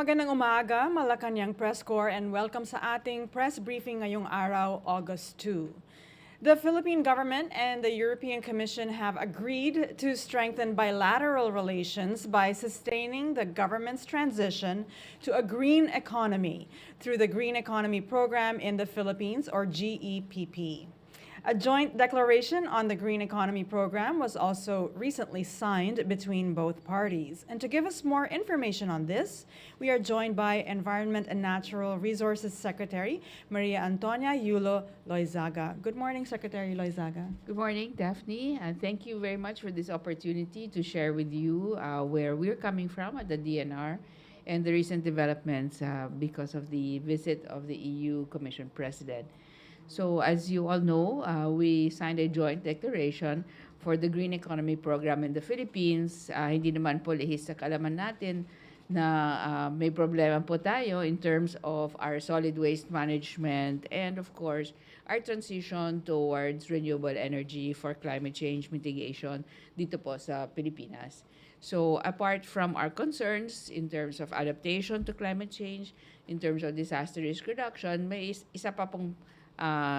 Magandang umaga, Malacañang Press Corps, and welcome sa ating press briefing ngayong araw, August 2. The Philippine government and the European Commission have agreed to strengthen bilateral relations by sustaining the government's transition to a green economy through the Green Economy Program in the Philippines, or GEPP. A joint declaration on the Green Economy Program was also recently signed between both parties. And to give us more information on this, we are joined by Environment and Natural Resources Secretary Maria Antonia Yulo-Loyzaga. Good morning, Secretary Loyzaga. Good morning, Daphne. Thank you very much for this opportunity to share with you where we're coming from at the DENR and the recent developments because of the visit of the EU Commission President. So as you all know, we signed a joint declaration for the Green Economy Program in the Philippines. Hindi naman po lihis sa kalaman natin na may problema po tayo in terms of our solid waste management and of course, our transition towards renewable energy for climate change mitigation dito po sa Pilipinas. So apart from our concerns in terms of adaptation to climate change, in terms of disaster risk reduction, may isa pa pong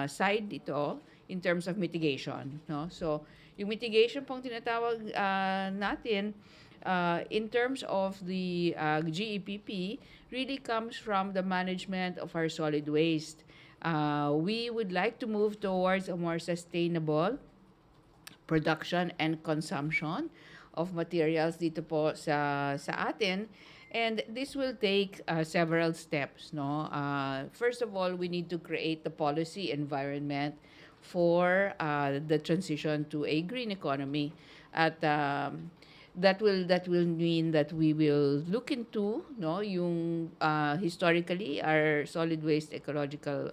side ito in terms of mitigation, no? So, yung mitigation pong tinatawag natin in terms of the GEPP really comes from the management of our solid waste. We would like to move towards a more sustainable production and consumption of materials dito po sa atin. And this will take several steps, no? First of all, we need to create the policy environment for the transition to a green economy. At that will mean that we will look into, no, yung historically our solid waste ecological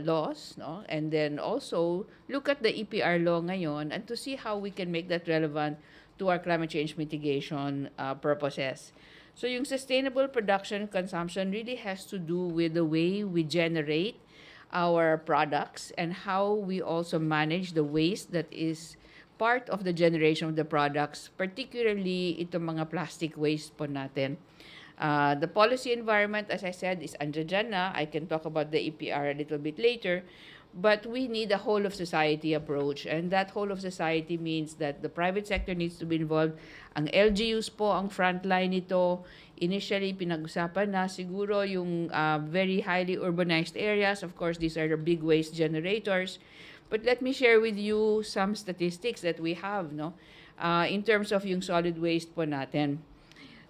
laws, no, and then also look at the EPR law ngayon and to see how we can make that relevant to our climate change mitigation purposes. So yung sustainable production and consumption really has to do with the way we generate our products and how we also manage the waste that is part of the generation of the products, particularly itong mga plastic waste po natin. The policy environment, as I said, is andyan na. I can talk about the EPR a little bit later. But we need a whole of society approach, and that whole of society means that the private sector needs to be involved. Ang LGUs po ang frontline nito. Initially, pinag-usapan na siguro yung very highly urbanized areas. Of course, these are the big waste generators. But let me share with you some statistics that we have, no? In terms of yung solid waste po natin.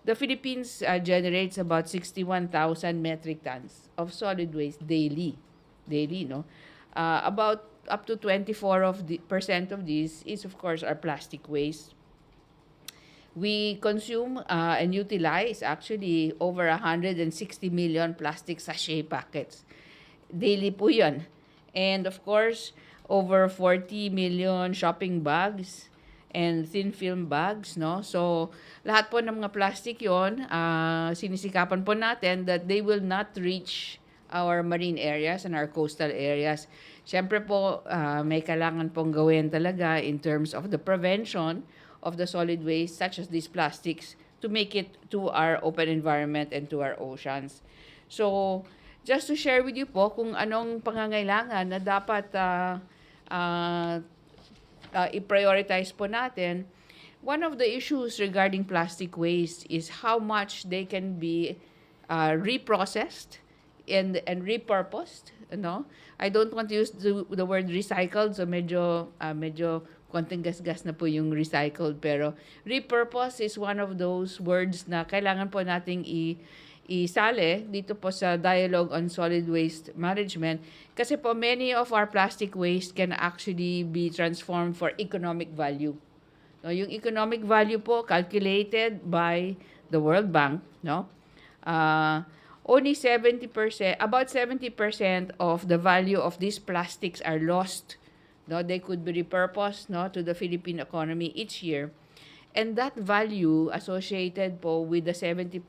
The Philippines generates about 61,000 metric tons of solid waste daily. Daily, no? About up to 24% of this is, of course, our plastic waste. We consume and utilize actually over 160 million plastic sachet packets. Daily po yun. And of course, over 40 million shopping bags and thin film bags, no? So, lahat po ng mga plastic yon, sinisikapan po natin that they will not reach our marine areas and our coastal areas. Siyempre po, may kailangan pong gawin talaga in terms of the prevention of the solid waste such as these plastics to make it to our open environment and to our oceans. So, just to share with you po kung anong pangangailangan na dapat i-prioritize po natin, one of the issues regarding plastic waste is how much they can be reprocessed and repurposed, no? I don't want to use the word recycled, so medyo konting gasgas na po yung recycled, pero repurpose is one of those words na kailangan po nating isali dito po sa dialogue on solid waste management kasi po many of our plastic waste can actually be transformed for economic value. No, yung economic value po calculated by the World Bank, no? Only 70%, about 70% of the value of these plastics are lost. No, they could be repurposed, no, to the Philippine economy each year. And that value associated po with the 70%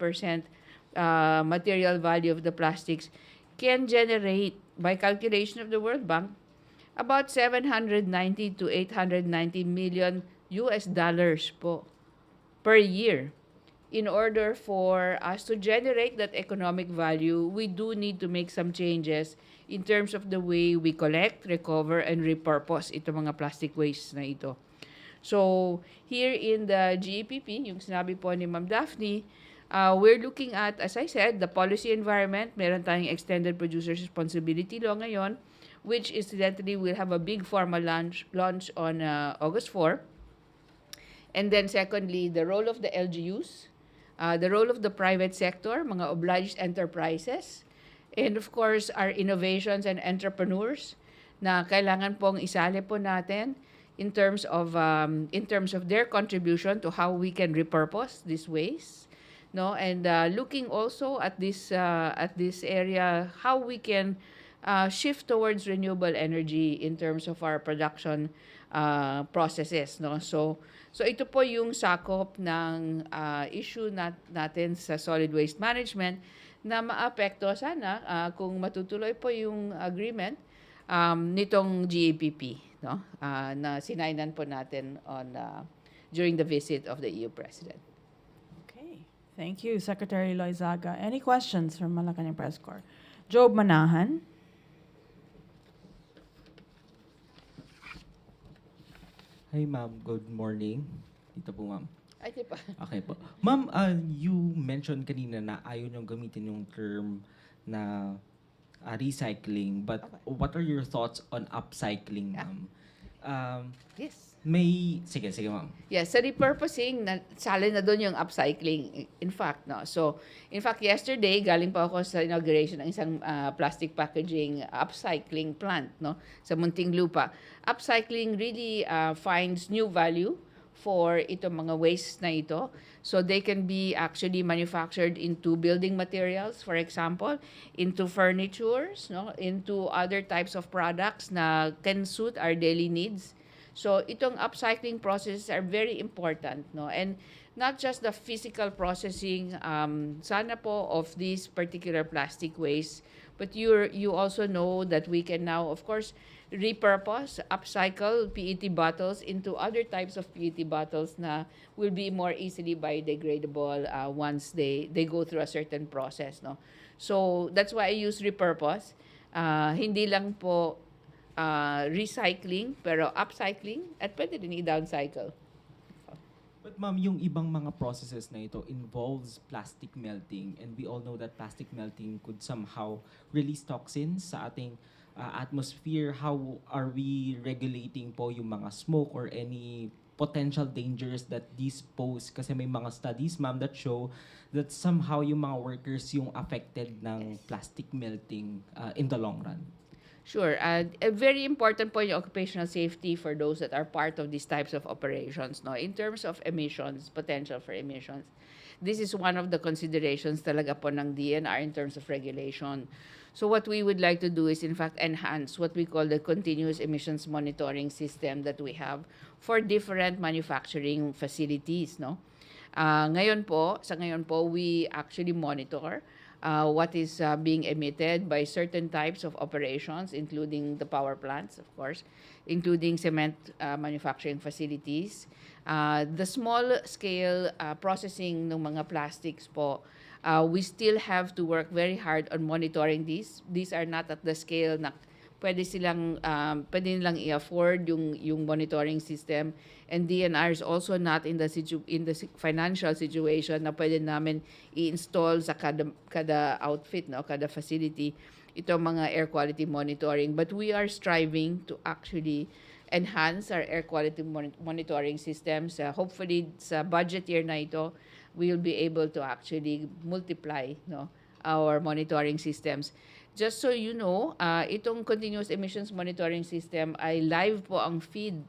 material value of the plastics can generate, by calculation of the World Bank, about 790 to 890 million US dollars po per year in order for us to generate that economic value, we do need to make some changes in terms of the way we collect, recover, and repurpose itong mga plastic waste na ito. So, here in the GEPP, yung sinabi po ni Ma'am Daphne, we're looking at, as I said, the policy environment. Meron tayong Extended Producer's Responsibility Law ngayon, which incidentally will have a big formal launch on August 4. And then secondly, the role of the LGUs, the role of the private sector, mga obliged enterprises, and of course, our innovations and entrepreneurs na kailangan pong isali po natin in terms of their contribution to how we can repurpose this waste, no? And looking also at this area, how we can shift towards renewable energy in terms of our production processes, no? So ito po yung sakop ng issue natin sa solid waste management na maapekto sana kung matutuloy po yung agreement nitong GAPP, no? Na sinainan po natin on during the visit of the EU President. Okay. Thank you, Secretary Loyzaga. Any questions from Malacañang Press Corps? Job Manahan. Hi ma'am, good morning. Dito po ma'am. Ay, di pa. Okay po. Ma'am, you mentioned kanina na ayaw niyong gamitin yung term na recycling, but what are your thoughts on upcycling, ma'am? Yes. Sige ma'am. Yes, sa repurposing, sali na doon yung upcycling. In fact, no. So, in fact, yesterday, galing pa ako sa inauguration ng isang plastic packaging upcycling plant, no, sa Muntinlupa. Upcycling really finds new value for itong mga waste na ito. So, they can be actually manufactured into building materials, for example, into furnitures, no, into other types of products na can suit our daily needs. So, itong upcycling processes are very important, no? And not just the physical processing, sana po, of these particular plastic waste, but you also know that we can now, of course, repurpose, upcycle PET bottles into other types of PET bottles na will be more easily biodegradable once they go through a certain process, no? So, that's why I use repurpose. Hindi lang po recycling, pero upcycling, at pwede din i-downcycle. But ma'am, yung ibang mga processes na ito involves plastic melting, and we all know that plastic melting could somehow release toxins sa ating atmosphere. How are we regulating po yung mga smoke or any potential dangers that these pose? Kasi may mga studies, ma'am, that show that somehow yung mga workers yung affected ng plastic melting in the long run. Sure. Very important po yung occupational safety for those that are part of these types of operations, no? In terms of emissions, potential for emissions, this is one of the considerations talaga po ng DENR in terms of regulation. So what we would like to do is, in fact, enhance what we call the continuous emissions monitoring system that we have for different manufacturing facilities, no? Sa ngayon po, we actually monitor what is being emitted by certain types of operations, including the power plants, of course, including cement manufacturing facilities. The small-scale processing ng mga plastics po, we still have to work very hard on monitoring these. These are not at the scale na pwede nilang i-afford yung monitoring system, and DENR is also not in the financial situation na pwede namin i-install sa kada outfit, no, kada facility itong mga air quality monitoring, but we are striving to actually enhance our air quality monitoring systems. Hopefully sa budget year na ito, we will be able to actually multiply, no, our monitoring systems. Just so you know, itong continuous emissions monitoring system ay live po ang feed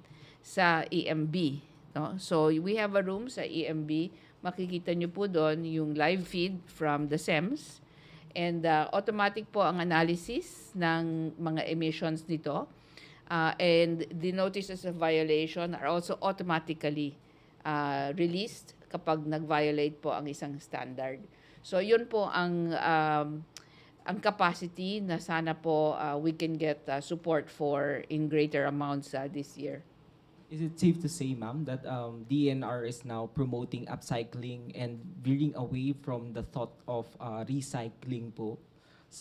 sa EMB, no? So we have a room sa EMB. Makikita nyo po doon yung live feed from the SEMS, and automatic po ang analysis ng mga emissions nito, and the notices of violation are also automatically released kapag nag-violate po ang isang standard. So yun po ang capacity na sana po we can get support for in greater amounts this year. Is it safe to say, ma'am, that DNR is now promoting upcycling and veering away from the thought of recycling po,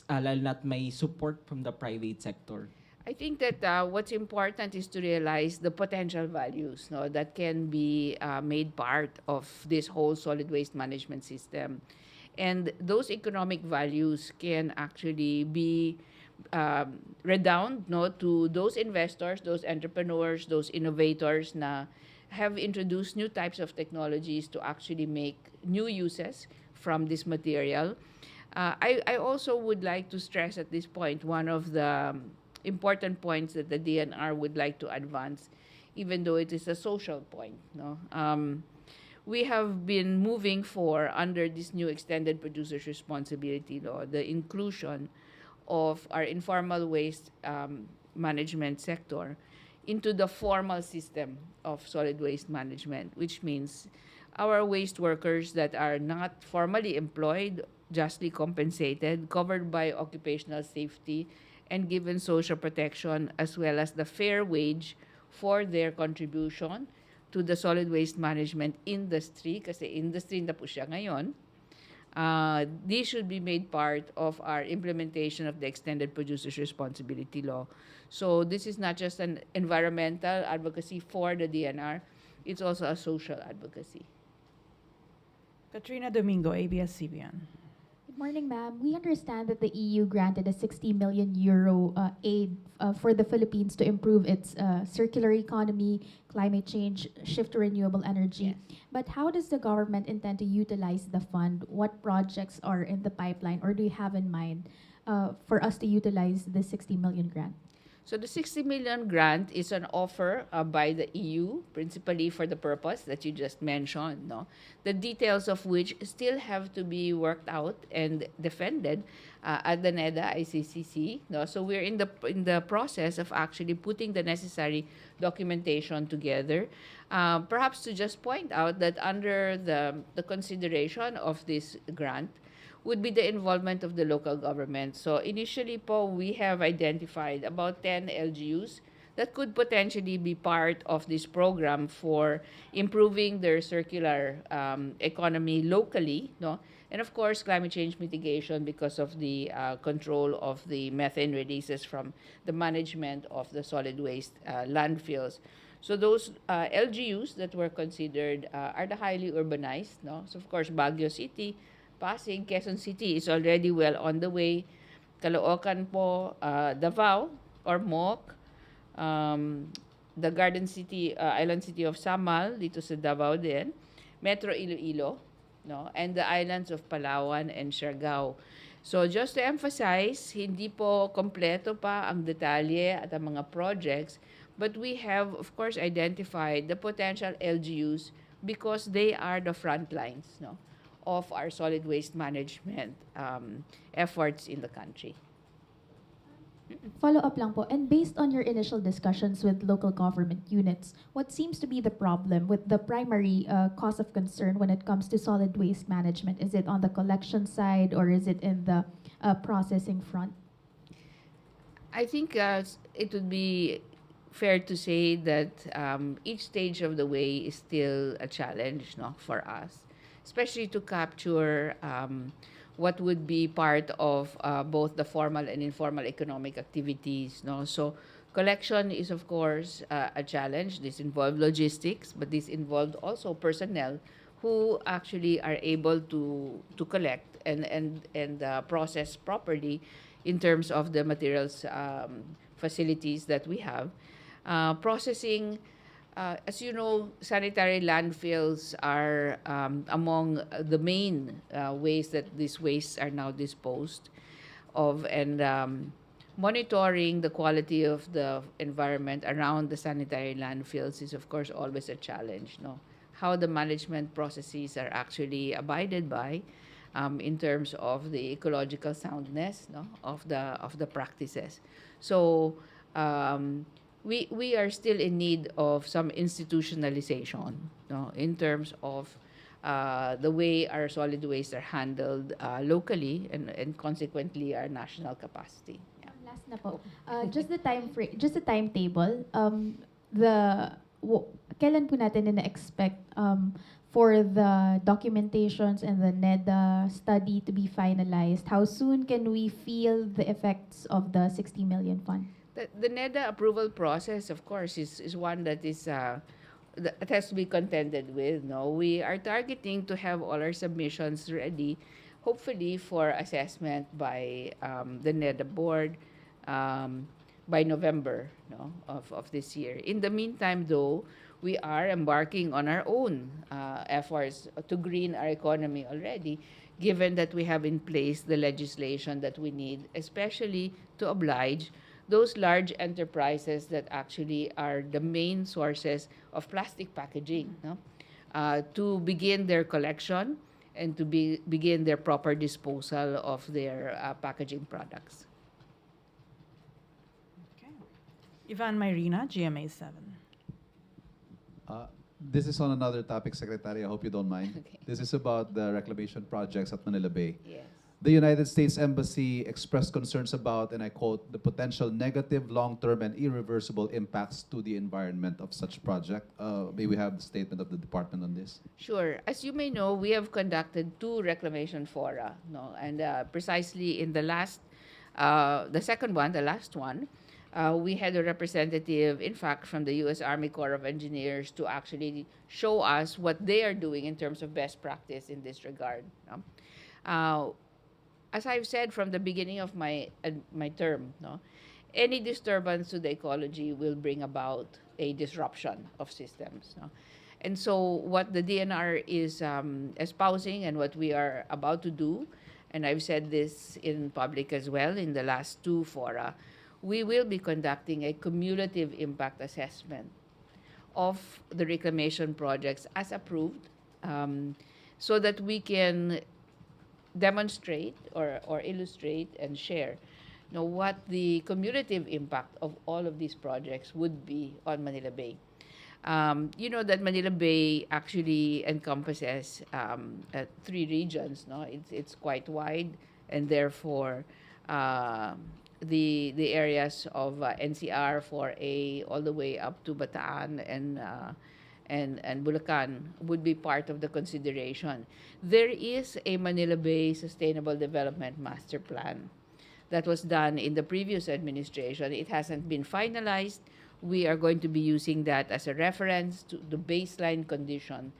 lalo na't may support from the private sector? I think that what's important is to realize the potential values, no, that can be made part of this whole solid waste management system. And those economic values can actually be redound, no, to those investors, those entrepreneurs, those innovators na have introduced new types of technologies to actually make new uses from this material. I also would like to stress at this point one of the important points that the DNR would like to advance, even though it is a social point. No, we have been moving for, under this new extended producer's responsibility law, the inclusion of our informal waste management sector into the formal system of solid waste management, which means our waste workers that are not formally employed, justly compensated, covered by occupational safety, and given social protection, as well as the fair wage for their contribution to the solid waste management industry, kasi industry na po siya ngayon. These should be made part of our implementation of the Extended Producer's Responsibility Law. So this is not just an environmental advocacy for the DNR, it's also a social advocacy. Katrina Domingo, ABS-CBN. Good morning, ma'am. We understand that the EU granted a 60 million euro aid for the Philippines to improve its circular economy, climate change, shift to renewable energy. Yes. But how does the government intend to utilize the fund? What projects are in the pipeline, or do you have in mind for us to utilize the 60 million grant? So the 60 million grant is an offer by the EU, principally for the purpose that you just mentioned, no? The details of which still have to be worked out and defended at the NEDA ICCC, no? So we're in the process of actually putting the necessary documentation together. Perhaps to just point out that under the consideration of this grant would be the involvement of the local government. So initially po, we have identified about 10 LGUs that could potentially be part of this program for improving their circular economy locally, no? And of course, climate change mitigation because of the control of the methane releases from the management of the solid waste landfills. So those LGUs that were considered are the highly urbanized, no? So of course, Baguio City, Pasig, Quezon City is already well on the way. Caloocan po, Davao or MOOC, the Garden City, Island City of Samal, dito sa Davao din, Metro Iloilo, no? And the islands of Palawan and Siargao. So just to emphasize, hindi po kompleto pa ang detalye at ang mga projects, but we have, of course, identified the potential LGUs because they are the front lines, no, of our solid waste management efforts in the country. Follow up lang po. And based on your initial discussions with local government units, what seems to be the problem with the primary cause of concern when it comes to solid waste management? Is it on the collection side, or is it in the processing front? I think it would be fair to say that each stage of the way is still a challenge, no, for us, especially to capture what would be part of both the formal and informal economic activities, no? So collection is, of course, a challenge. This involved logistics, but this involved also personnel who actually are able to collect and process properly in terms of the materials facilities that we have. Processing, as you know, sanitary landfills are among the main ways that these wastes are now disposed of, and monitoring the quality of the environment around the sanitary landfills is, of course, always a challenge, no? How the management processes are actually abided by in terms of the ecological soundness, no, of the practices. So we are still in need of some institutionalization, no, in terms of the way our solid waste are handled locally and consequently our national capacity. Yeah. Last na po. Just the timetable. The kailan po natin na-expect for the documentations and the NEDA study to be finalized? How soon can we feel the effects of the 60 million fund? The NEDA approval process, of course, is one that is that has to be contended with. No, we are targeting to have all our submissions ready, hopefully for assessment by the NEDA board by November, no, of this year. In the meantime, though, we are embarking on our own efforts to green our economy already, given that we have in place the legislation that we need, especially to oblige those large enterprises that actually are the main sources of plastic packaging, no? To begin their collection and to begin their proper disposal of their packaging products. Okay. Ivan Mayrina, GMA 7. This is on another topic, Secretary. I hope you don't mind. Okay. This is about the reclamation projects at Manila Bay. Yes. The United States Embassy expressed concerns about, and I quote, the potential negative, long-term, and irreversible impacts to the environment of such project. May we have the statement of the department on this? Sure. As you may know, we have conducted 2 reclamation fora, no, and precisely in the last, the second one, the last one, we had a representative, in fact, from the U.S. Army Corps of Engineers to actually show us what they are doing in terms of best practice in this regard. No? As I've said from the beginning of my term, no, any disturbance to the ecology will bring about a disruption of systems. No? And so what the DNR is espousing and what we are about to do, and I've said this in public as well in the last 2 fora, we will be conducting a cumulative impact assessment of the reclamation projects as approved, so that we can demonstrate or illustrate and share, you know, what the cumulative impact of all of these projects would be on Manila Bay. You know that Manila Bay actually encompasses 3 regions. No, it's quite wide, and therefore the areas of NCR 4A all the way up to Bataan and Bulacan would be part of the consideration. There is a Manila Bay Sustainable Development Master Plan that was done in the previous administration. It hasn't been finalized. We are going to be using that as a reference to the baseline condition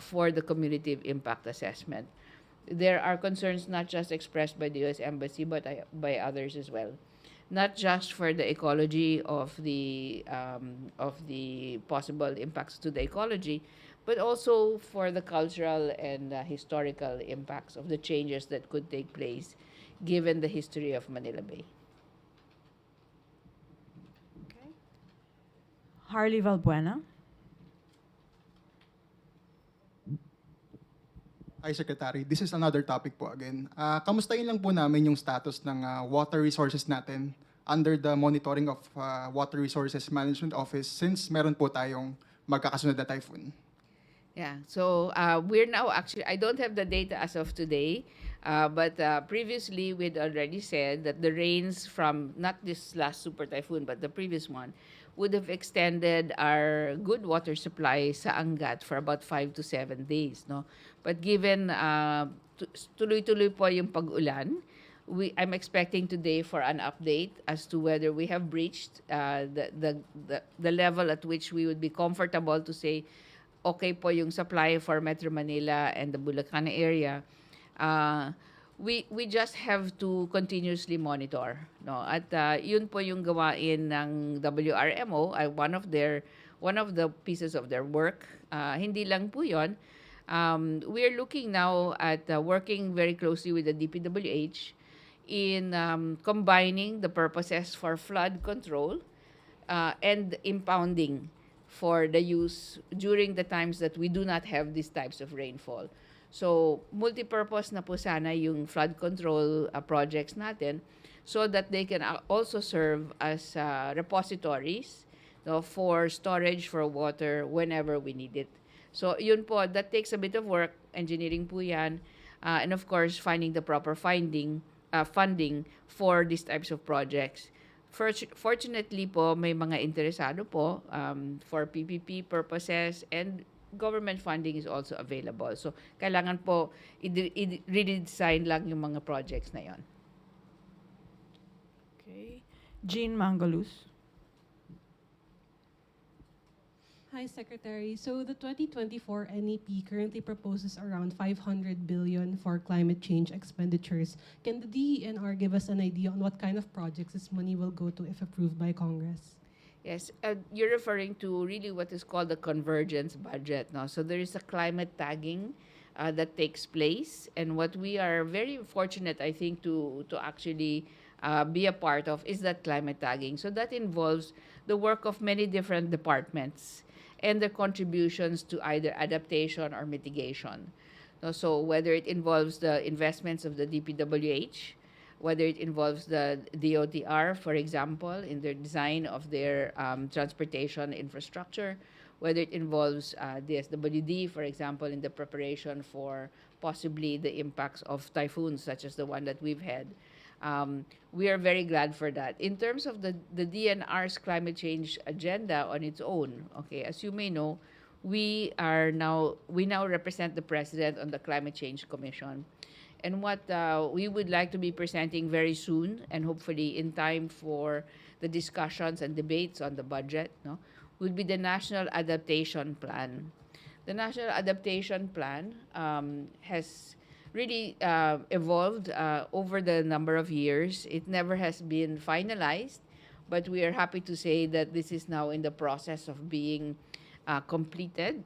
for the cumulative impact assessment. There are concerns not just expressed by the U.S. Embassy, but by others as well. Not just for the ecology of the possible impacts to the ecology, but also for the cultural and historical impacts of the changes that could take place given the history of Manila Bay. Okay. Harley Valbuena. Hi, Secretary. This is another topic po again. Kamustahin lang po namin yung status ng water resources natin under the monitoring of Water Resources Management Office since meron po tayong magkakasunod na typhoon. Yeah, so we're now actually, I don't have the data as of today, but previously we'd already said that the rains from not this last super typhoon, but the previous one, would have extended our good water supply sa Angat for about 5 to 7 days, no? But given tuloy-tuloy po yung pag-ulan, I'm expecting today for an update as to whether we have breached the level at which we would be comfortable to say, okay po yung supply for Metro Manila and the Bulacan area. We just have to continuously monitor, no? At yun po yung gawain ng WRMO, one of the pieces of their work. Hindi lang po yun. We are looking now at working very closely with the DPWH in combining the purposes for flood control and impounding for the use during the times that we do not have these types of rainfall. So, multi-purpose na po sana yung flood control projects natin so that they can also serve as repositories, no, for storage for water whenever we need it. So, yun po, that takes a bit of work, engineering po yan, and of course, finding the proper funding for these types of projects. Fortunately po, may mga interesado po for PPP purposes, and government funding is also available. So, kailangan po i-redesign lang yung mga projects na yon. Okay. Jean Mangalus. Hi, Secretary. So the 2024 NEP currently proposes around 500 billion for climate change expenditures. Can the DENR give us an idea on what kind of projects this money will go to if approved by Congress? Yes, you're referring to really what is called the convergence budget. No? So there is a climate tagging that takes place, and what we are very fortunate, I think, to actually be a part of is that climate tagging. So that involves the work of many different departments and their contributions to either adaptation or mitigation. No, so whether it involves the investments of the DPWH, whether it involves the DOTR, for example, in their design of their transportation infrastructure, whether it involves the SWD, for example, in the preparation for possibly the impacts of typhoons such as the one that we've had. We are very glad for that. In terms of the DNR's climate change agenda on its own, okay, as you may know, we now represent the President on the Climate Change Commission. And what we would like to be presenting very soon, and hopefully in time for the discussions and debates on the budget, no, would be the National Adaptation Plan. The National Adaptation Plan has really evolved over the number of years. It never has been finalized, but we are happy to say that this is now in the process of being completed.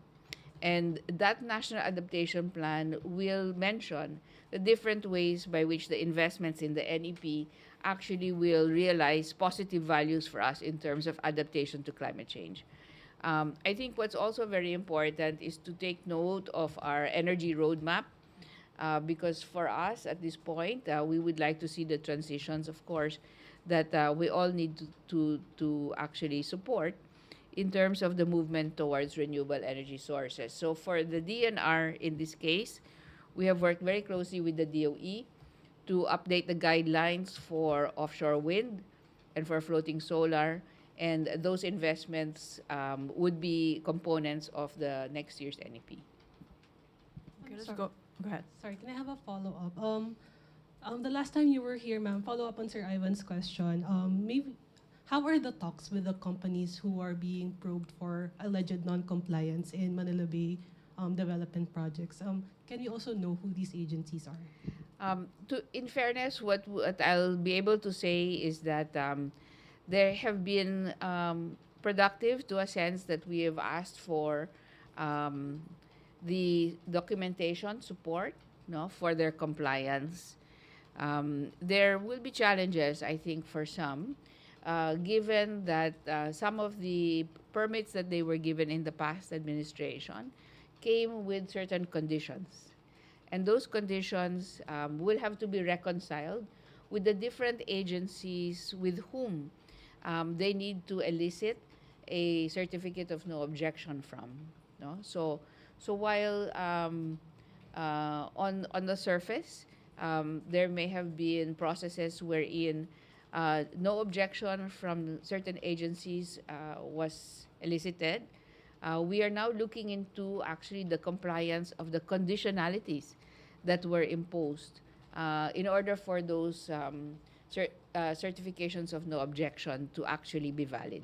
And that National Adaptation Plan will mention the different ways by which the investments in the NEP actually will realize positive values for us in terms of adaptation to climate change. I think what's also very important is to take note of our energy roadmap, because for us at this point, we would like to see the transitions, of course, that we all need to actually support in terms of the movement towards renewable energy sources. So for the DNR in this case, we have worked very closely with the DOE to update the guidelines for offshore wind and for floating solar, and those investments would be components of the next year's NEP. Okay, let's Sorry. go. Go ahead. Sorry, can I have a follow-up? The last time you were here, ma'am, follow up on Sir Ivan's question. Maybe how are the talks with the companies who are being probed for alleged non-compliance in Manila Bay development projects? Can we also know who these agencies are? In fairness, what I'll be able to say is that there have been productive, to a sense that we have asked for the documentation support, no, for their compliance. There will be challenges, I think, for some, given that some of the permits that they were given in the past administration came with certain conditions. And those conditions will have to be reconciled with the different agencies with whom they need to elicit a certificate of no objection from. No? So while on the surface, there may have been processes wherein no objection from certain agencies was elicited, we are now looking into actually the compliance of the conditionalities that were imposed in order for those certifications of no objection to actually be valid.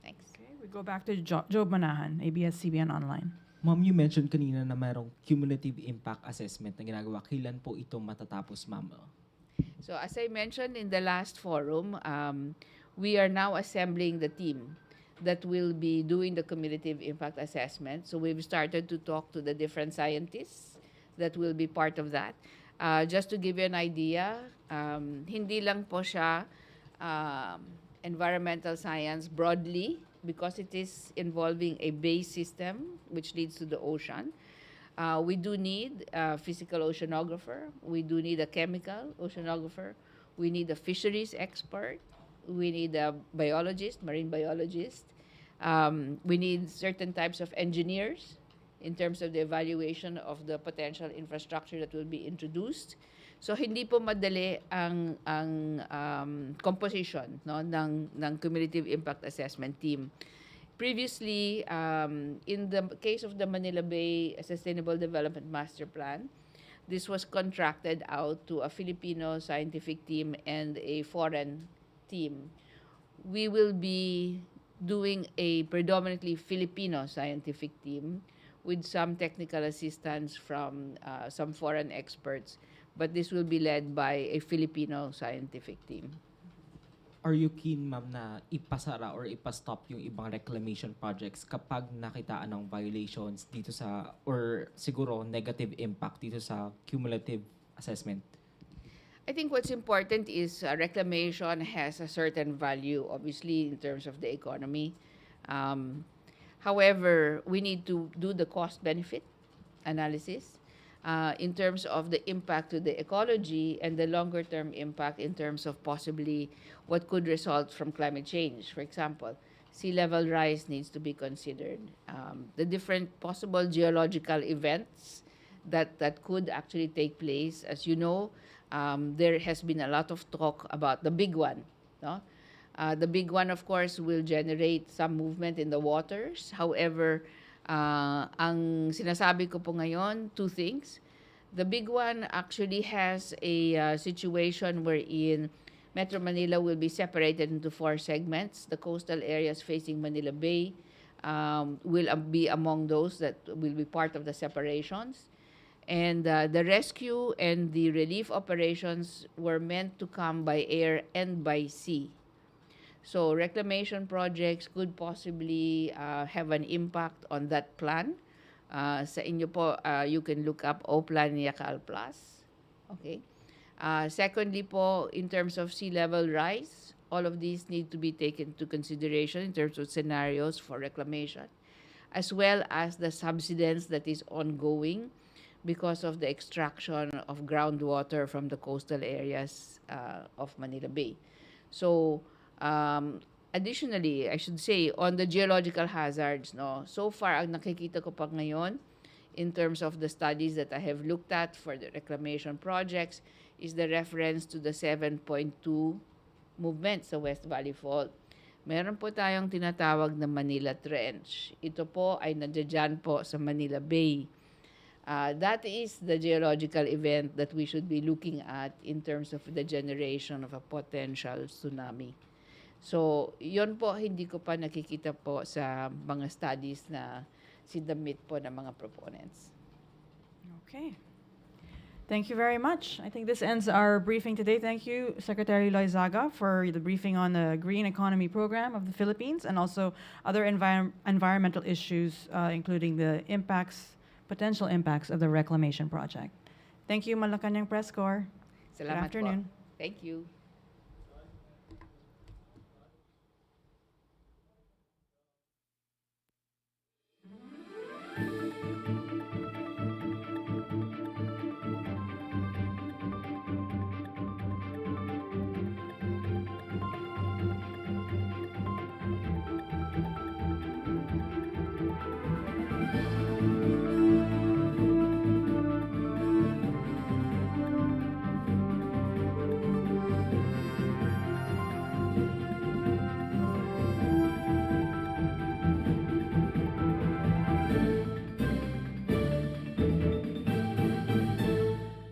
Thanks. Okay, we go back to Job Manahan, ABS-CBN Online. Ma'am, you mentioned kanina na mayroong cumulative impact assessment na ginagawa. Kailan po ito matatapos, ma'am? So as I mentioned in the last forum, we are now assembling the team that will be doing the cumulative impact assessment. So we've started to talk to the different scientists that will be part of that. Just to give you an idea, hindi lang po siya environmental science broadly, because it is involving a base system which leads to the ocean. We do need a physical oceanographer. We do need a chemical oceanographer. We need a fisheries expert. We need a biologist, marine biologist. We need certain types of engineers in terms of the evaluation of the potential infrastructure that will be introduced. So hindi po madali ang composition, no, ng cumulative impact assessment team. Previously, in the case of the Manila Bay Sustainable Development Master Plan, this was contracted out to a Filipino scientific team and a foreign team. We will be doing a predominantly Filipino scientific team with some technical assistance from some foreign experts, but this will be led by a Filipino scientific team. Are you keen, ma'am, na ipasara or ipastop yung ibang reclamation projects kapag nakitaan ng violations dito sa, or siguro negative impact dito sa cumulative assessment? I think what's important is reclamation has a certain value, obviously, in terms of the economy. However, we need to do the cost-benefit analysis in terms of the impact to the ecology and the longer-term impact in terms of possibly what could result from climate change. For example, sea level rise needs to be considered. The different possible geological events that could actually take place. As you know, there has been a lot of talk about the big one. No? The big one, of course, will generate some movement in the waters. However, ang sinasabi ko po ngayon, two things. The big one actually has a situation wherein Metro Manila will be separated into 4 segments. The coastal areas facing Manila Bay will be among those that will be part of the separations. And the rescue and the relief operations were meant to come by air and by sea. So reclamation projects could possibly have an impact on that plan. Sa inyo po, you can look up O-Plan Yakal Plus. Okay. Secondly po, in terms of sea level rise, all of these need to be taken into consideration in terms of scenarios for reclamation, as well as the subsidence that is ongoing because of the extraction of groundwater from the coastal areas of Manila Bay. So, additionally, I should say, on the geological hazards, no, so far, ang nakikita ko pa ngayon, in terms of the studies that I have looked at for the reclamation projects, is the reference to the 7.2 movement sa West Valley Fault. Meron po tayong tinatawag na Manila Trench. Ito po ay nandiyan po sa Manila Bay. That is the geological event that we should be looking at in terms of the generation of a potential tsunami. So, yon po, hindi ko pa nakikita po sa mga studies na sinamit po ng mga proponents. Okay. Thank you very much. I think this ends our briefing today. Thank you, Secretary Loyzaga, for the briefing on the Green Economy Program of the Philippines and also other environmental issues, including the potential impacts of the reclamation project. Thank you, Malacañang Press Corps. Salamat Good afternoon. po. Thank you.